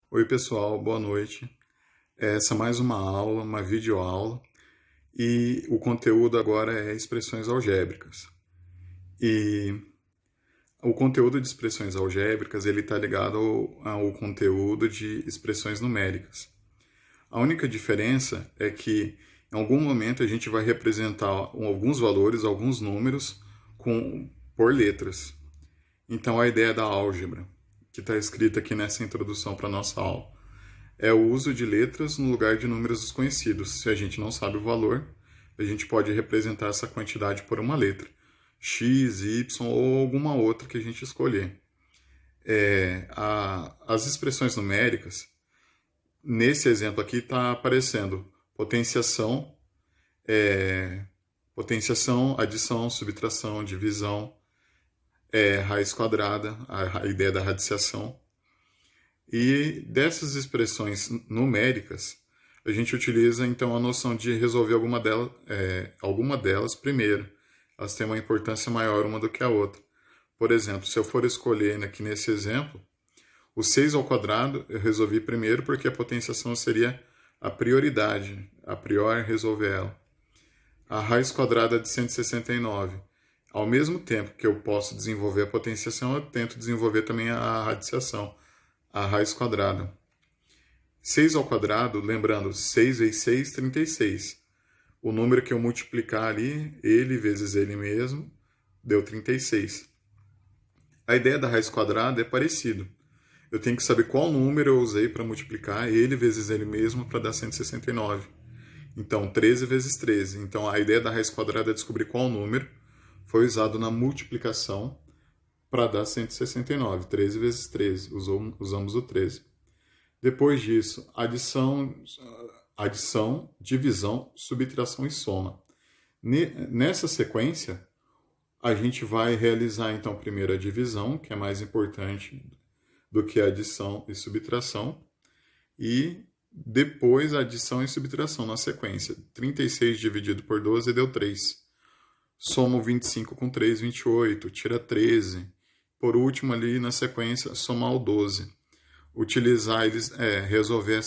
Oi, pessoal, boa noite. Essa é mais uma aula, uma videoaula, e o conteúdo agora é expressões algébricas. E o conteúdo de expressões algébricas, ele está ligado ao conteúdo de expressões numéricas. A única diferença é que em algum momento a gente vai representar alguns valores, alguns números por letras. Então a ideia da álgebra, que está escrita aqui nessa introdução para a nossa aula, é o uso de letras no lugar de números desconhecidos. Se a gente não sabe o valor, a gente pode representar essa quantidade por uma letra, x, y ou alguma outra que a gente escolher. As expressões numéricas, nesse exemplo aqui está aparecendo potenciação, adição, subtração, divisão, raiz quadrada, a ideia da radiciação. E dessas expressões numéricas, a gente utiliza então a noção de resolver alguma delas primeiro. Elas têm uma importância maior uma do que a outra. Por exemplo, se eu for escolher aqui nesse exemplo, o 6 ao quadrado eu resolvi primeiro porque a potenciação seria a prioridade, a priori resolver ela. A raiz quadrada de 169. Ao mesmo tempo que eu posso desenvolver a potenciação, eu tento desenvolver também a radiciação, a raiz quadrada. 6 ao quadrado, lembrando, 6 vezes 6, 36. O número que eu multiplicar ali, ele vezes ele mesmo, deu 36. A ideia da raiz quadrada é parecido. Eu tenho que saber qual número eu usei para multiplicar ele vezes ele mesmo para dar 169. Então, 13 vezes 13. Então, a ideia da raiz quadrada é descobrir qual número foi usado na multiplicação para dar 169. 13 vezes 13. Usamos o 13. Depois disso, adição, divisão, subtração e soma. Nessa sequência, a gente vai realizar então primeiro a divisão, que é mais importante do que a adição e subtração, e depois a adição e subtração na sequência. 36 dividido por 12 deu 3. Soma o 25 com 3, 28, tira 13. Por último, ali na sequência, somar o 12. Utilizar eles, resolver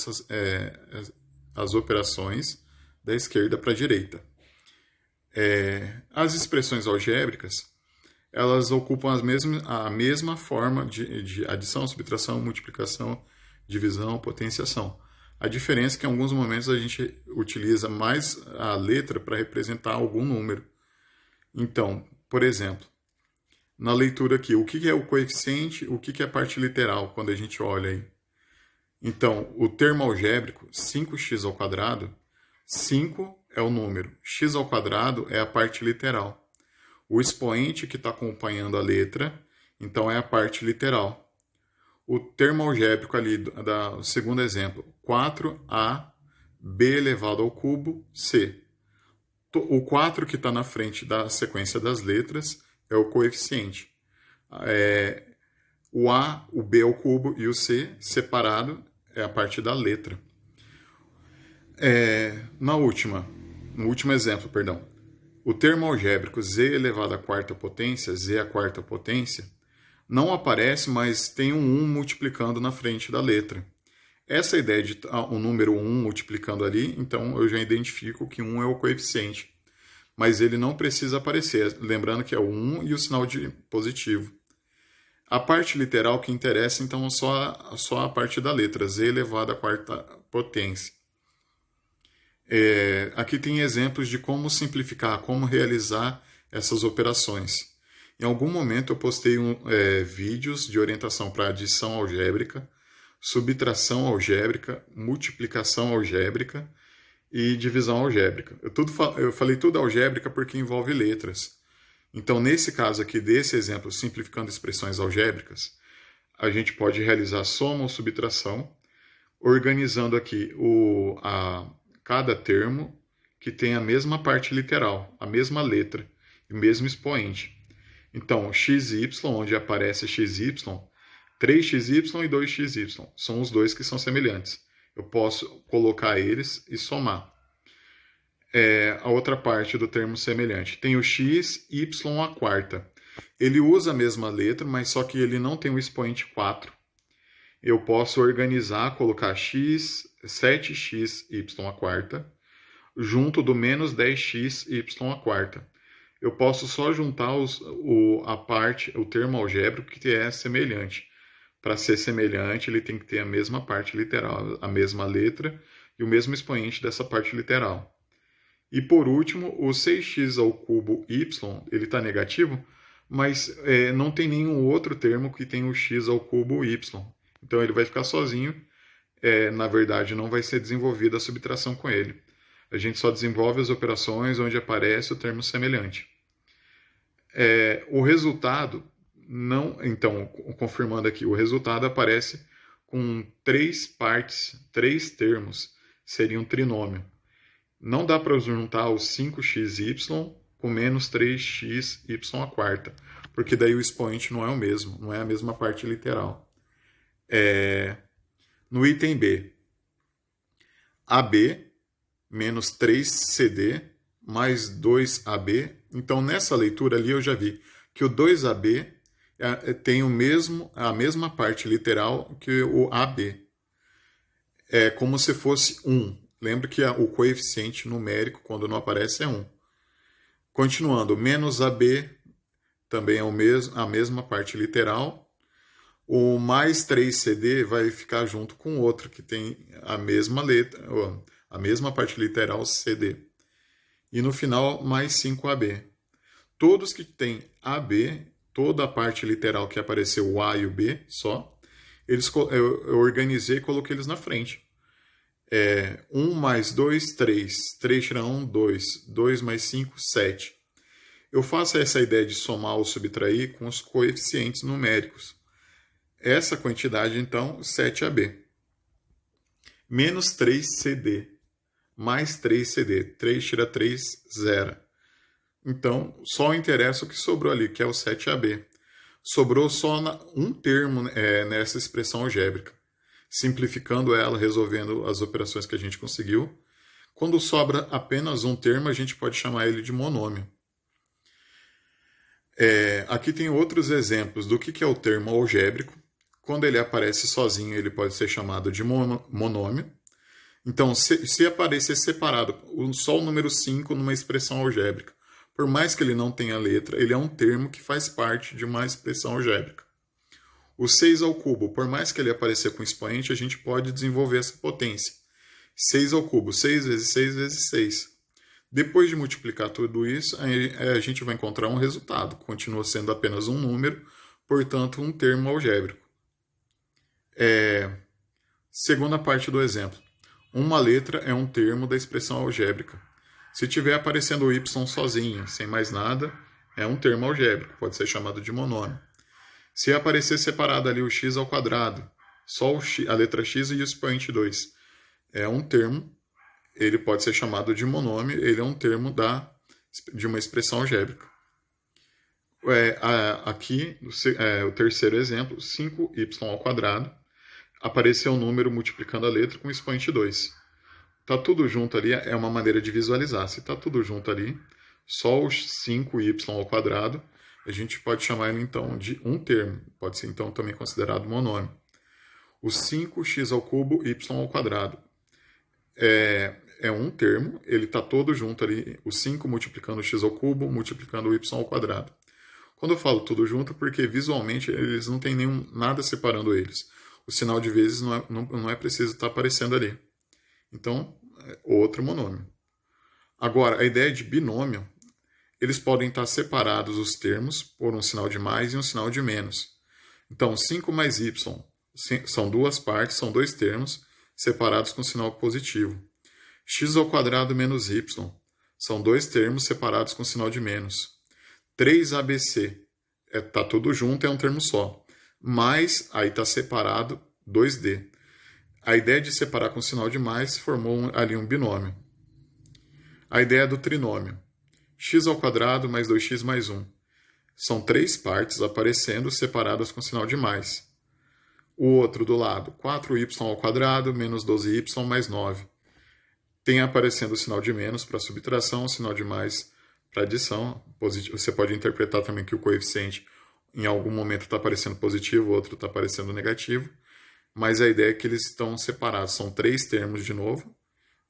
as operações da esquerda para a direita. As expressões algébricas, elas ocupam a mesma forma de adição, subtração, multiplicação, divisão, potenciação. A diferença é que em alguns momentos a gente utiliza mais a letra para representar algum número. Então, por exemplo, na leitura aqui, o que é o coeficiente, o que é a parte literal, quando a gente olha aí. Então, o termo algébrico, 5x ao quadrado, 5 é o número, x ao quadrado é a parte literal. O expoente que está acompanhando a letra, então é a parte literal. O termo algébrico ali, do segundo exemplo, 4a, b elevado ao cubo, c. O 4 que está na frente da sequência das letras é o coeficiente. O A, o B ao cubo e o C separado é a parte da letra. No último exemplo, perdão. O termo algébrico z elevado à quarta potência, z à quarta potência, não aparece, mas tem um 1 multiplicando na frente da letra. Essa ideia de o número 1 multiplicando ali, então eu já identifico que 1 é o coeficiente. Mas ele não precisa aparecer, lembrando que é o 1 e o sinal de positivo. A parte literal que interessa, então, é só a parte da letra, z elevado à quarta potência. Aqui tem exemplos de como simplificar, como realizar essas operações. Em algum momento eu postei vídeos de orientação para adição algébrica, subtração algébrica, multiplicação algébrica e divisão algébrica. Eu falei tudo algébrica porque envolve letras. Então, nesse caso aqui, desse exemplo, simplificando expressões algébricas, a gente pode realizar soma ou subtração, organizando aqui cada termo que tem a mesma parte literal, a mesma letra e o mesmo expoente. Então, xy, onde aparece xy, 3xy e 2xy, são os dois que são semelhantes. Eu posso colocar eles e somar. A outra parte do termo semelhante. Tem o x, y à quarta. Ele usa a mesma letra, mas só que ele não tem o expoente 4. eu posso organizar, colocar x, 7x, y à quarta, junto do menos 10x, y à quarta. Eu posso só juntar o termo algébrico que é semelhante. Para ser semelhante, ele tem que ter a mesma parte literal, a mesma letra e o mesmo expoente dessa parte literal. E por último, o 6x ao cubo y, ele está negativo, mas não tem nenhum outro termo que tenha o x ao cubo y. Então ele vai ficar sozinho, na verdade não vai ser desenvolvida a subtração com ele. A gente só desenvolve as operações onde aparece o termo semelhante. O resultado, então, confirmando aqui, o resultado aparece com 3 partes, 3 termos, seria um trinômio. Não dá para juntar os 5xy com menos 3xy à quarta, porque daí o expoente não é o mesmo, não é a mesma parte literal. No item B, AB menos 3CD mais 2AB. Então, nessa leitura ali eu já vi que o 2AB tem a mesma parte literal que o AB. É como se fosse 1. Lembra que o coeficiente numérico, quando não aparece, é 1. Continuando, menos AB também é a mesma parte literal. O mais 3CD vai ficar junto com o outro, que tem a mesma letra, a mesma parte literal, CD. E no final, mais 5AB. Todos que têm AB, toda a parte literal que apareceu o A e o B só, eu organizei e coloquei eles na frente. 1 mais 2, 3. 3 tira 1, 2. 2 mais 5, 7. Eu faço essa ideia de somar ou subtrair com os coeficientes numéricos. Essa quantidade, então, 7AB. Menos 3CD. Mais 3CD. 3 tira 3, 0. Então, só interessa o que sobrou ali, que é o 7AB. Sobrou só um termo nessa expressão algébrica. Simplificando ela, resolvendo as operações que a gente conseguiu. Quando sobra apenas um termo, a gente pode chamar ele de monômio. Aqui tem outros exemplos do que é o termo algébrico. Quando ele aparece sozinho, ele pode ser chamado de monômio. Então, se aparecer separado só o número 5 numa expressão algébrica, por mais que ele não tenha letra, ele é um termo que faz parte de uma expressão algébrica. O 6 ao cubo, por mais que ele apareça com expoente, a gente pode desenvolver essa potência. 6 ao cubo, 6 vezes 6 vezes 6. Depois de multiplicar tudo isso, a gente vai encontrar um resultado. Continua sendo apenas um número, portanto, um termo algébrico. Segunda parte do exemplo. Uma letra é um termo da expressão algébrica. Se tiver aparecendo o y sozinho, sem mais nada, é um termo algébrico, pode ser chamado de monômio. Se aparecer separado ali o x ao quadrado, só a letra x e o expoente 2, é um termo, ele pode ser chamado de monômio, ele é um termo de uma expressão algébrica. Aqui, o terceiro exemplo, 5y ao quadrado, apareceu um número multiplicando a letra com expoente 2. Está tudo junto ali, é uma maneira de visualizar. Se está tudo junto ali, só os 5y ao quadrado, a gente pode chamar ele então de um termo. Pode ser então também considerado monômio. O 5x ao cubo, y ao quadrado. É um termo, ele está todo junto ali, o 5 multiplicando o x ao cubo, multiplicando o y ao quadrado. Quando eu falo tudo junto, porque visualmente eles não tem nada separando eles. O sinal de vezes não é preciso estar aparecendo ali. Então, outro monômio. Agora, a ideia de binômio, eles podem estar separados os termos por um sinal de mais e um sinal de menos. Então, 5 mais y são duas partes, são dois termos, separados com sinal positivo. X ao quadrado menos y são dois termos separados com sinal de menos. 3ABC está tudo junto, é um termo só. Mais, aí está separado 2D. A ideia de separar com sinal de mais formou ali um binômio. A ideia do trinômio. X ao quadrado mais 2x mais 1. São três partes aparecendo separadas com sinal de mais. O outro do lado, 4y ao quadrado menos 12y mais 9. Tem aparecendo o sinal de menos para subtração, o sinal de mais para adição. Você pode interpretar também que o coeficiente em algum momento está aparecendo positivo, o outro está aparecendo negativo. mas a ideia é que eles estão separados. São 3 termos de novo,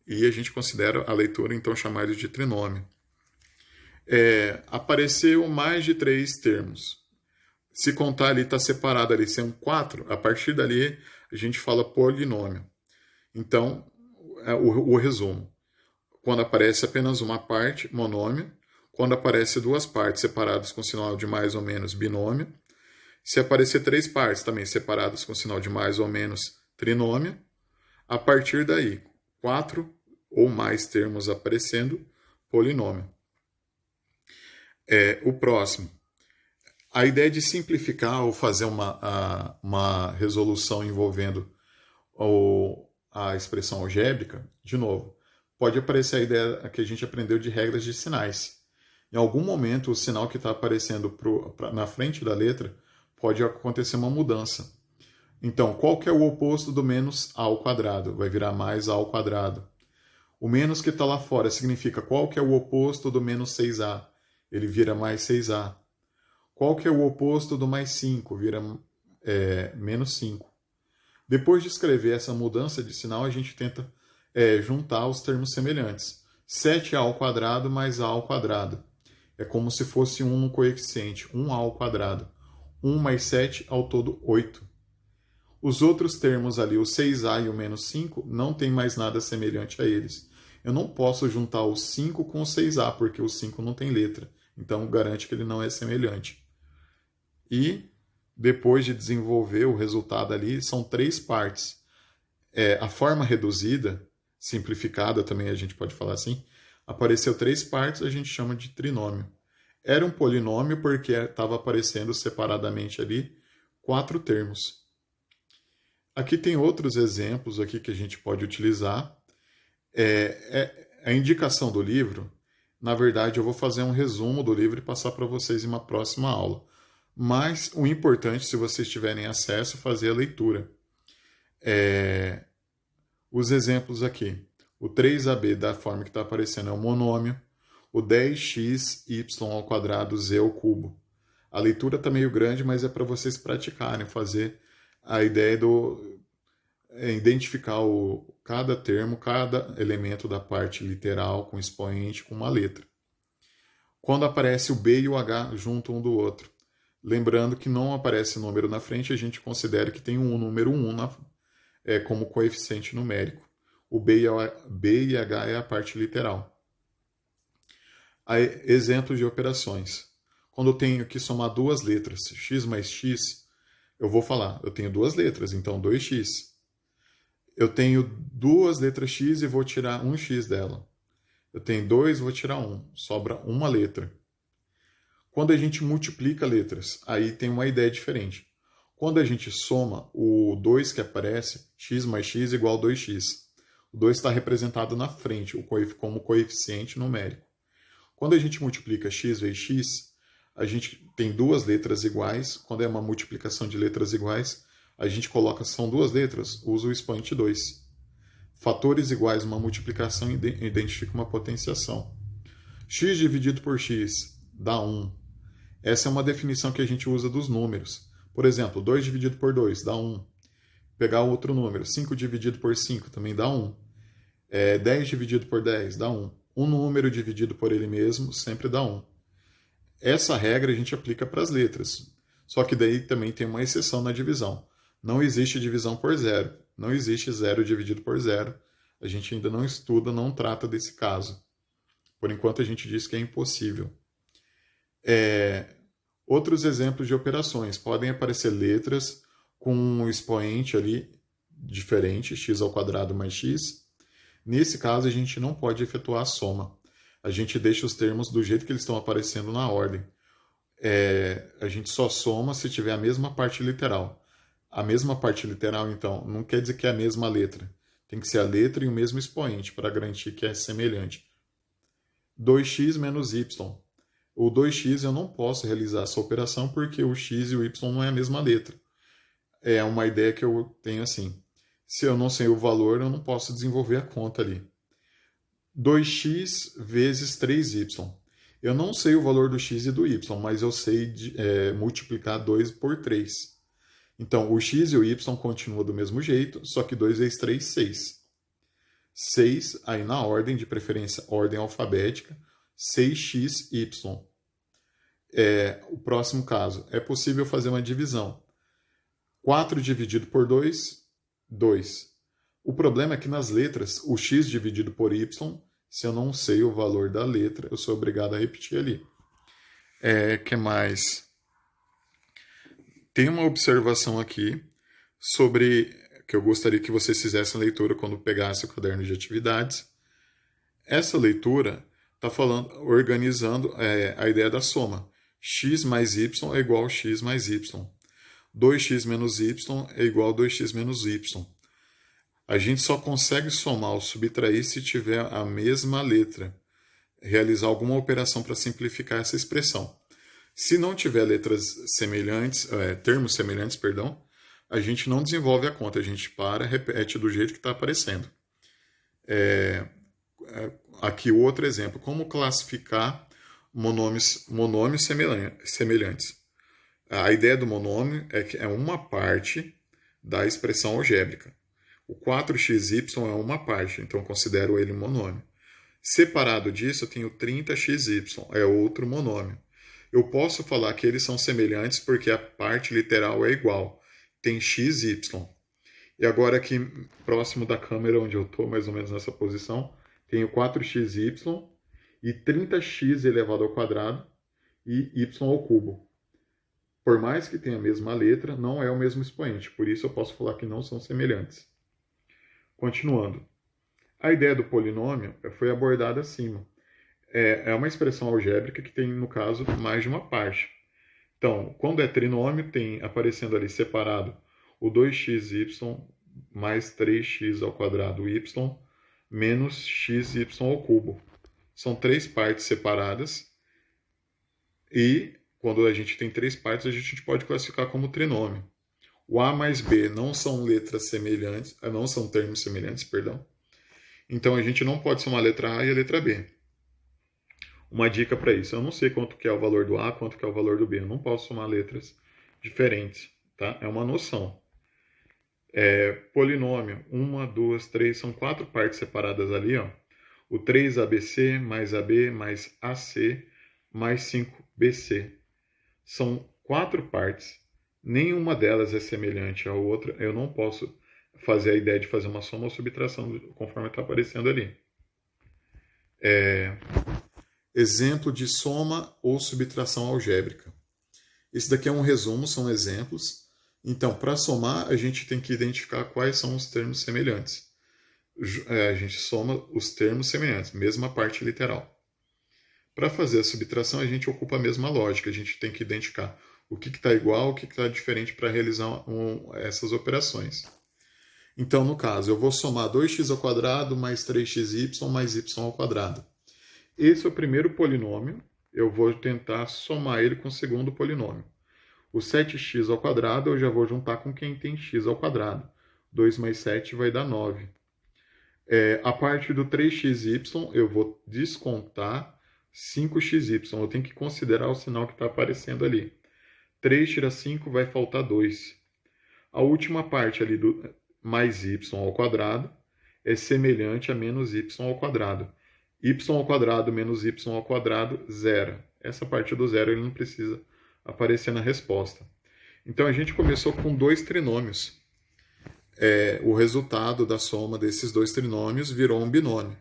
e a gente considera a leitura, então, chamar eles de trinômio. Apareceu mais de 3 termos. Se contar ali, está separado ali, são 4, a partir dali a gente fala polinômio. Então, o resumo. Quando aparece apenas uma parte, monômio. Quando aparece 2 partes separadas com sinal de mais ou menos, binômio. Se aparecer 3 partes também separadas com sinal de mais ou menos, trinômio. A partir daí, 4 ou mais termos aparecendo, polinômio. O próximo. A ideia de simplificar ou fazer uma resolução envolvendo a expressão algébrica, de novo, pode aparecer a ideia que a gente aprendeu de regras de sinais. Em algum momento, o sinal que está aparecendo na frente da letra pode acontecer uma mudança. Então, qual que é o oposto do menos a ao quadrado? Vai virar mais a ao quadrado. O menos que está lá fora significa qual que é o oposto do menos 6a? Ele vira mais 6a. Qual que é o oposto do mais 5? Vira menos 5. Depois de escrever essa mudança de sinal, a gente tenta juntar os termos semelhantes. 7a ao quadrado mais a ao quadrado. É como se fosse 1 no coeficiente, 1a ao quadrado. 1 mais 7, ao todo 8. Os outros termos ali, o 6a e o menos 5, não tem mais nada semelhante a eles. Eu não posso juntar o 5 com o 6a, porque o 5 não tem letra. Então, garante que ele não é semelhante. E, depois de desenvolver o resultado ali, são 3 partes. A forma reduzida, simplificada também a gente pode falar assim, apareceu 3 partes, a gente chama de trinômio. Era um polinômio porque estava aparecendo separadamente ali 4 termos. Aqui tem outros exemplos aqui que a gente pode utilizar. A indicação do livro, na verdade eu vou fazer um resumo do livro e passar para vocês em uma próxima aula. Mas o importante, se vocês tiverem acesso, é fazer a leitura. Os exemplos aqui. O 3AB da forma que está aparecendo é o monômio. O 10xy ao quadrado z ao cubo. A leitura está meio grande, mas é para vocês praticarem, fazer a ideia identificar cada termo, cada elemento da parte literal, com expoente, com uma letra. Quando aparece o B e o H junto um do outro. Lembrando que não aparece número na frente, a gente considera que tem um número 1 como coeficiente numérico. O B e H é a parte literal. Exemplos de operações. Quando eu tenho que somar 2 letras, x mais x, eu vou falar, eu tenho 2 letras, então 2x. Eu tenho 2 letras x e vou tirar 1x dela. Eu tenho 2, vou tirar 1, sobra uma letra. Quando a gente multiplica letras, aí tem uma ideia diferente. Quando a gente soma, o 2 que aparece, x mais x igual a 2x. O 2 está representado na frente, como coeficiente numérico. Quando a gente multiplica x vezes x, a gente tem 2 letras iguais. Quando é uma multiplicação de letras iguais, a gente coloca, são 2 letras, usa o expoente 2. Fatores iguais, uma multiplicação identifica uma potenciação. X dividido por x dá 1. Essa é uma definição que a gente usa dos números. Por exemplo, 2 dividido por 2 dá 1. Pegar outro número, 5 dividido por 5 também dá 1. 10 dividido por 10 dá 1. Um número dividido por ele mesmo sempre dá 1. Essa regra a gente aplica para as letras. Só que daí também tem uma exceção na divisão. Não existe divisão por zero. Não existe zero dividido por zero. A gente ainda não estuda, não trata desse caso. Por enquanto a gente diz que é impossível. Outros exemplos de operações. Podem aparecer letras com um expoente ali diferente, x ao quadrado mais x. Nesse caso, a gente não pode efetuar a soma. A gente deixa os termos do jeito que eles estão aparecendo na ordem. A gente só soma se tiver a mesma parte literal. A mesma parte literal, então, não quer dizer que é a mesma letra. Tem que ser a letra e o mesmo expoente para garantir que é semelhante. 2x menos y. O 2x eu não posso realizar essa operação porque o x e o y não é a mesma letra. É uma ideia que eu tenho assim. Se eu não sei o valor, eu não posso desenvolver a conta ali. 2x vezes 3y. Eu não sei o valor do x e do y, mas eu sei multiplicar 2 por 3. Então, o x e o y continuam do mesmo jeito, só que 2 vezes 3, 6. 6, aí na ordem, de preferência, ordem alfabética, 6xy. O próximo caso, é possível fazer uma divisão. 4 dividido por 2, 2. O problema é que nas letras, o x dividido por y, se eu não sei o valor da letra, eu sou obrigado a repetir ali. Que mais? Tem uma observação aqui sobre que eu gostaria que vocês fizessem a leitura quando pegassem o caderno de atividades. Essa leitura está organizando a ideia da soma. X mais y é igual a x mais y. 2x menos y é igual a 2x menos y. A gente só consegue somar ou subtrair se tiver a mesma letra. Realizar alguma operação para simplificar essa expressão. Se não tiver letras semelhantes, termos semelhantes, perdão, a gente não desenvolve a conta, a gente repete do jeito que está aparecendo. Aqui outro exemplo, como classificar monômios semelhantes. A ideia do monômio é que é uma parte da expressão algébrica. O 4xy é uma parte, então eu considero ele monômio. Separado disso, eu tenho 30xy, é outro monômio. Eu posso falar que eles são semelhantes porque a parte literal é igual. Tem x, y. E agora aqui, próximo da câmera, onde eu estou, mais ou menos nessa posição, tenho 4xy e 30x elevado ao quadrado e y ao cubo. Por mais que tenha a mesma letra, não é o mesmo expoente. Por isso eu posso falar que não são semelhantes. Continuando. A ideia do polinômio foi abordada acima. É uma expressão algébrica que tem, no caso, mais de uma parte. Então, quando é trinômio, tem aparecendo ali separado o 2xy mais 3x ao quadrado y menos xy ao cubo. São três partes separadas e, quando a gente tem três partes, a gente pode classificar como trinômio. O a mais b não são letras semelhantes, não são termos semelhantes, perdão. Então, a gente não pode somar a letra a e a letra b. Uma dica para isso, eu não sei quanto que é o valor do A, quanto que é o valor do B. Eu não posso somar letras diferentes, tá? É uma noção. Polinômio, 1, 2, 3, são 4 partes separadas ali, ó. O 3ABC mais AB mais AC mais 5BC. São 4 partes. Nenhuma delas é semelhante à outra. Eu não posso fazer a ideia de fazer uma soma ou subtração conforme está aparecendo ali. Exemplo de soma ou subtração algébrica. Esse daqui é um resumo, são exemplos. Então, para somar, a gente tem que identificar quais são os termos semelhantes. A gente soma os termos semelhantes, mesma parte literal. Para fazer a subtração, a gente ocupa a mesma lógica. A gente tem que identificar o que está igual, o que está diferente para realizar essas operações. Então, no caso, eu vou somar 2x ao quadrado mais 3xy mais y ao quadrado. Esse é o primeiro polinômio, eu vou tentar somar ele com o segundo polinômio. O 7x ao quadrado eu já vou juntar com quem tem x ao quadrado. 2 mais 7 vai dar 9. A parte do 3xy eu vou descontar 5xy. Eu tenho que considerar o sinal que está aparecendo ali. 3 tira 5 vai faltar 2. A última parte ali do mais y ao quadrado é semelhante a menos y ao quadrado. Y ao quadrado menos y ao quadrado, zero. Essa parte do zero ele não precisa aparecer na resposta. Então a gente começou com 2 trinômios. O resultado da soma desses 2 trinômios virou um binômio.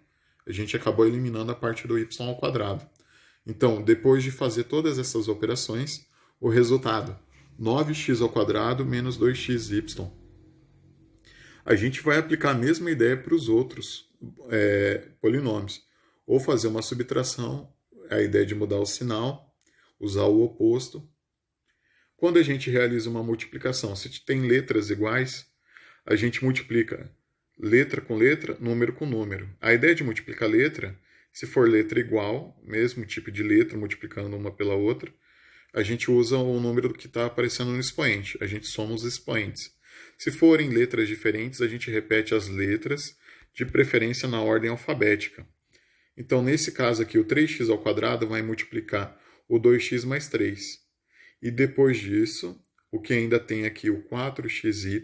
A gente acabou eliminando a parte do y ao quadrado. Então, depois de fazer todas essas operações, o resultado, 9x ao quadrado menos 2xy. A gente vai aplicar a mesma ideia para os outros polinômios. Ou fazer uma subtração, a ideia de mudar o sinal, usar o oposto. Quando a gente realiza uma multiplicação, se tem letras iguais, a gente multiplica letra com letra, número com número. A ideia de multiplicar letra, se for letra igual, mesmo tipo de letra, multiplicando uma pela outra, a gente usa o número que está aparecendo no expoente. A gente soma os expoentes. Se forem letras diferentes, a gente repete as letras, de preferência na ordem alfabética. Então, nesse caso aqui, o 3x ao quadrado vai multiplicar o 2x mais 3. E depois disso, o que ainda tem aqui o 4xy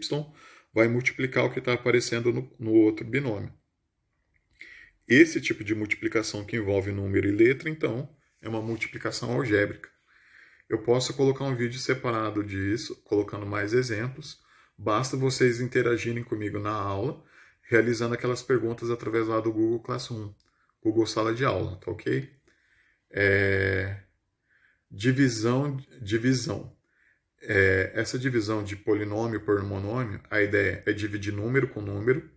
vai multiplicar o que está aparecendo no outro binômio. Esse tipo de multiplicação que envolve número e letra, então, é uma multiplicação algébrica. Eu posso colocar um vídeo separado disso, colocando mais exemplos. Basta vocês interagirem comigo na aula, realizando aquelas perguntas através lá do Google Classroom, Google Sala de Aula, tá ok? Divisão. Essa divisão de polinômio por monômio, a ideia é dividir número com número.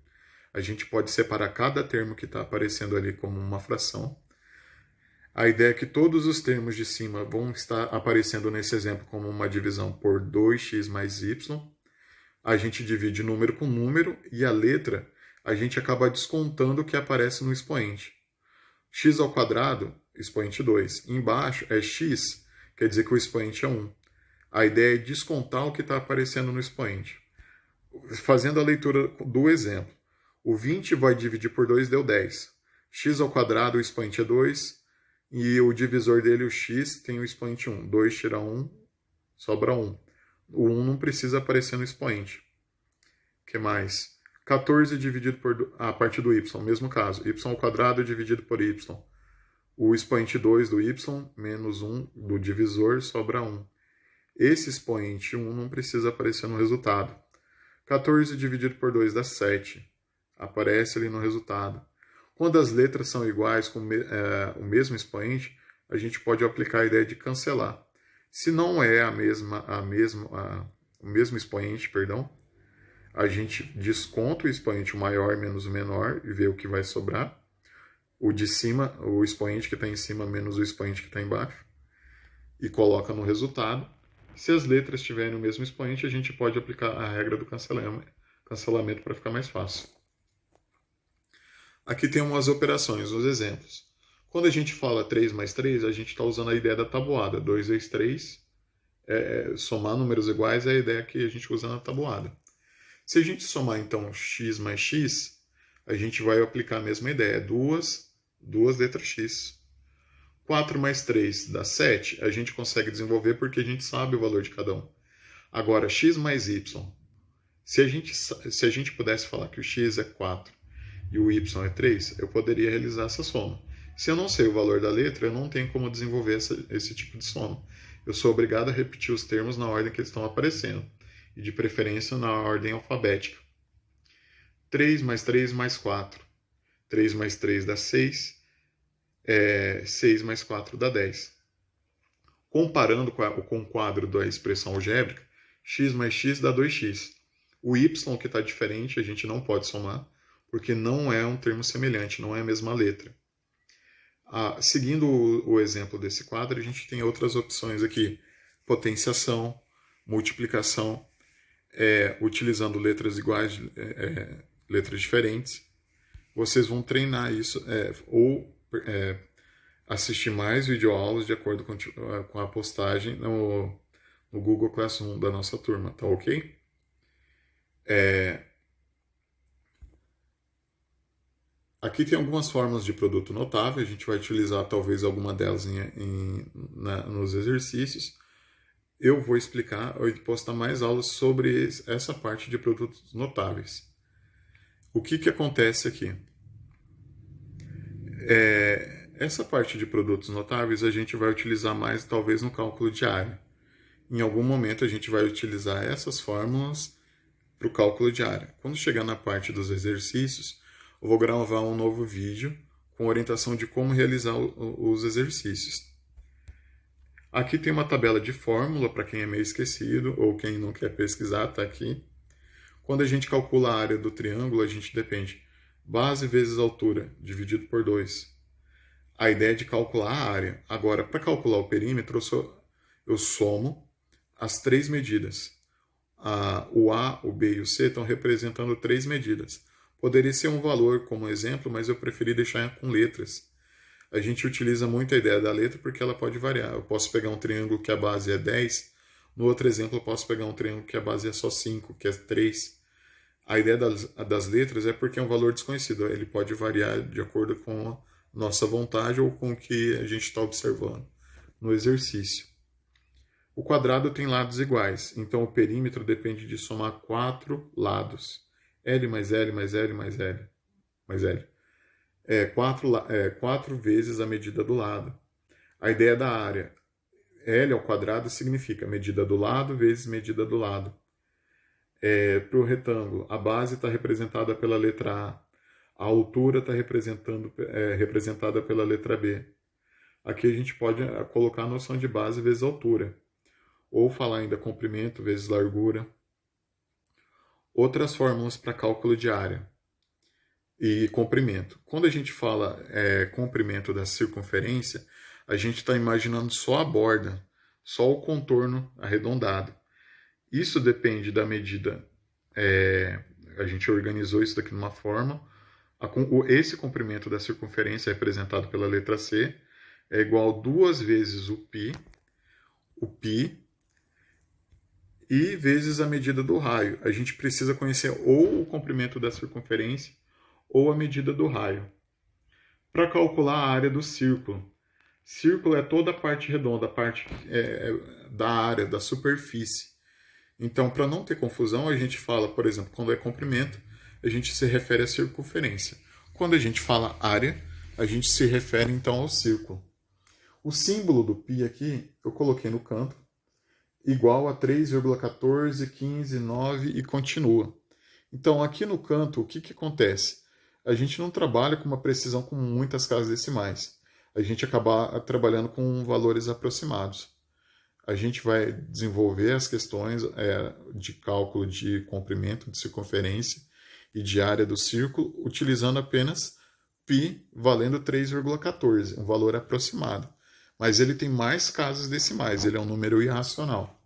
A gente pode separar cada termo que está aparecendo ali como uma fração. A ideia é que todos os termos de cima vão estar aparecendo nesse exemplo como uma divisão por 2x mais y. A gente divide número com número e a letra a gente acaba descontando o que aparece no expoente. X ao quadrado, expoente 2. Embaixo é x, quer dizer que o expoente é 1. A ideia é descontar o que está aparecendo no expoente. Fazendo a leitura do exemplo. O 20 vai dividir por 2 deu 10. X ao quadrado, o expoente é 2. E o divisor dele, o x, tem o expoente 1. 2 tira 1, sobra 1. O 1 não precisa aparecer no expoente. O que mais? 14 dividido por a parte do y, mesmo caso. Y ao quadrado dividido por y. O expoente 2 do y menos 1 do divisor sobra 1. Esse expoente 1 não precisa aparecer no resultado. 14 dividido por 2 dá 7. Aparece ali no resultado. Quando as letras são iguais com o mesmo expoente, a gente pode aplicar a ideia de cancelar. Se não é o mesmo expoente, a gente desconta o expoente maior menos o menor e vê o que vai sobrar. O de cima, o expoente que está em cima menos o expoente que está embaixo. E coloca no resultado. Se as letras tiverem o mesmo expoente, a gente pode aplicar a regra do cancelamento para ficar mais fácil. Aqui tem umas operações, os exemplos. Quando a gente fala 3 mais 3, a gente está usando a ideia da tabuada. 2 vezes 3, somar números iguais é a ideia que a gente usa na tabuada. Se a gente somar, então, x mais x, a gente vai aplicar a mesma ideia. Duas letras x. 4 mais 3 dá 7, a gente consegue desenvolver porque a gente sabe o valor de cada um. Agora, x mais y. Se a gente pudesse falar que o x é 4 e o y é 3, eu poderia realizar essa soma. Se eu não sei o valor da letra, eu não tenho como desenvolver esse tipo de soma. Eu sou obrigado a repetir os termos na ordem que eles estão aparecendo, e de preferência na ordem alfabética. 3 mais 3 mais 4. 3 mais 3 dá 6. 6 mais 4 dá 10. Comparando com o quadro da expressão algébrica, x mais x dá 2x. O y que está diferente a gente não pode somar, porque não é um termo semelhante, não é a mesma letra. Seguindo o exemplo desse quadro, a gente tem outras opções aqui. Potenciação, multiplicação, utilizando letras iguais, letras diferentes. Vocês vão treinar isso, ou assistir mais videoaulas de acordo com a postagem no Google Classroom da nossa turma, tá ok? Aqui tem algumas formas de produto notável, a gente vai utilizar talvez alguma delas nos exercícios. Eu vou explicar e postar mais aulas sobre essa parte de produtos notáveis. O que acontece aqui? Essa parte de produtos notáveis a gente vai utilizar mais talvez no cálculo de área. Em algum momento a gente vai utilizar essas fórmulas para o cálculo de área. Quando chegar na parte dos exercícios, eu vou gravar um novo vídeo com orientação de como realizar os exercícios. Aqui tem uma tabela de fórmula para quem é meio esquecido ou quem não quer pesquisar, está aqui. Quando a gente calcula a área do triângulo, a gente depende base vezes altura, dividido por 2. A ideia é de calcular a área. Agora, para calcular o perímetro, eu somo as 3 medidas. O A, o B e o C estão representando 3 medidas. Poderia ser um valor como exemplo, mas eu preferi deixar com letras. A gente utiliza muito a ideia da letra porque ela pode variar. Eu posso pegar um triângulo que a base é 10, no outro exemplo eu posso pegar um triângulo que a base é só 5, que é 3. A ideia das letras é porque é um valor desconhecido. Ele pode variar de acordo com a nossa vontade ou com o que a gente está observando no exercício. O quadrado tem lados iguais, então o perímetro depende de somar 4 lados. L mais L mais L mais L mais L. 4 vezes a medida do lado. A ideia da área, L ao quadrado significa medida do lado vezes medida do lado. Para o retângulo, a base está representada pela letra A altura está representada pela letra B. Aqui a gente pode colocar a noção de base vezes altura, ou falar ainda comprimento vezes largura. Outras fórmulas para cálculo de área e comprimento. Quando a gente fala comprimento da circunferência, a gente está imaginando só a borda, só o contorno arredondado. Isso depende da medida. A gente organizou isso daqui de uma forma. Esse comprimento da circunferência, representado pela letra C, é igual a 2 vezes o π, e vezes a medida do raio. A gente precisa conhecer ou o comprimento da circunferência ou a medida do raio. Para calcular a área do círculo. Círculo é toda a parte redonda, a parte da área, da superfície. Então, para não ter confusão, a gente fala, por exemplo, quando é comprimento, a gente se refere à circunferência. Quando a gente fala área, a gente se refere então ao círculo. O símbolo do π aqui, eu coloquei no canto, igual a 3,1415,9 e continua. Então, aqui no canto, o que acontece? A gente não trabalha com uma precisão com muitas casas decimais. A gente acaba trabalhando com valores aproximados. A gente vai desenvolver as questões de cálculo de comprimento, de circunferência e de área do círculo, utilizando apenas π valendo 3,14, um valor aproximado. Mas ele tem mais casas decimais, ele é um número irracional.